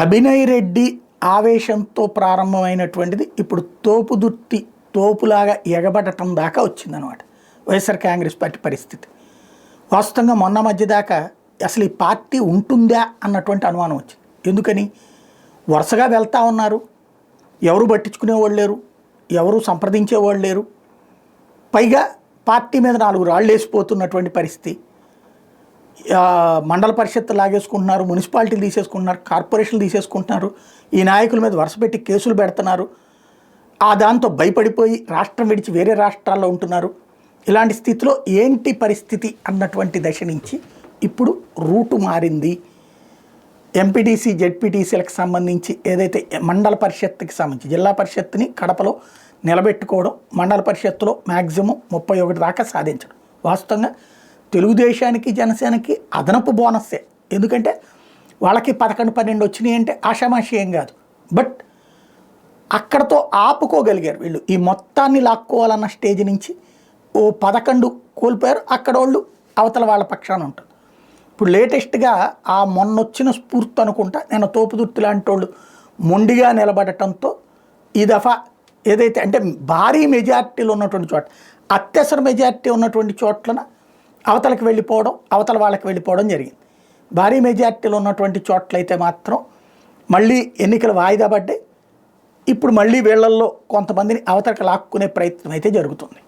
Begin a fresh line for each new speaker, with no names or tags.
అభినయ్ రెడ్డి ఆవేశంతో ప్రారంభమైనటువంటిది ఇప్పుడు తోపులాగా ఎగబడటం దాకా వచ్చిందనమాట వైఎస్ఆర్ కాంగ్రెస్ పార్టీ పరిస్థితి. వాస్తవంగా మొన్న మధ్య దాకా అసలు ఈ పార్టీ ఉంటుందా అన్నటువంటి అనుమానం వచ్చింది. ఎందుకని వరుసగా వెళ్తూ ఉన్నారు, ఎవరు పట్టించుకునేవాళ్ళు లేరు, ఎవరు సంప్రదించేవాళ్ళు లేరు, పైగా పార్టీ మీద 4 రాళ్ళు వేసిపోతున్నటువంటి పరిస్థితి. మండల పరిషత్తు లాగేసుకుంటున్నారు, మున్సిపాలిటీలు తీసేసుకుంటున్నారు, కార్పొరేషన్లు తీసేసుకుంటున్నారు, ఈ నాయకుల మీద వరుస పెట్టి కేసులు పెడుతున్నారు. దాంతో భయపడిపోయి రాష్ట్రం విడిచి వేరే రాష్ట్రాల్లో ఉంటున్నారు. ఇలాంటి స్థితిలో ఏంటి పరిస్థితి అన్నటువంటి దశ నుంచి ఇప్పుడు రూటు మారింది. ఎంపీటీసీ జెడ్పీటీసీలకు సంబంధించి ఏదైతే మండల పరిషత్తుకి సంబంధించి జిల్లా పరిషత్తుని కడపలో నిలబెట్టుకోవడం, మండల పరిషత్తులో మ్యాక్సిమం 31 దాకా సాధించడం వాస్తవంగా తెలుగుదేశానికి జనసేనకి అదనపు బోనస్సే. ఎందుకంటే వాళ్ళకి 11-12 వచ్చినాయి అంటే ఆషామాషి ఏం కాదు. బట్ అక్కడతో ఆపుకోగలిగారు వీళ్ళు. ఈ మొత్తాన్ని లాక్కోవాలన్న స్టేజ్ నుంచి 11 కోల్పోయారు. అక్కడ వాళ్ళు అవతల వాళ్ళ పక్షాన ఉంటారు. ఇప్పుడు లేటెస్ట్గా మొన్నొచ్చిన స్ఫూర్తి అనుకుంటా నేను తోపుదుర్తి లాంటి వాళ్ళు మొండిగా నిలబడటంతో ఈ దఫా ఏదైతే అంటే భారీ మెజార్టీలు ఉన్నటువంటి చోట, అత్యవసర మెజార్టీ ఉన్నటువంటి చోట్లన అవతలకి వెళ్ళిపోవడం, అవతల వాళ్ళకి వెళ్ళిపోవడం జరిగింది. భారీ మెజార్టీలు ఉన్నటువంటి చోట్లయితే మాత్రం మళ్ళీ ఎన్నికలు వాయిదా పడ్డాయి. ఇప్పుడు మళ్ళీ వీళ్ళల్లో కొంతమందిని అవతలకి లాక్కునే ప్రయత్నం అయితే జరుగుతుంది.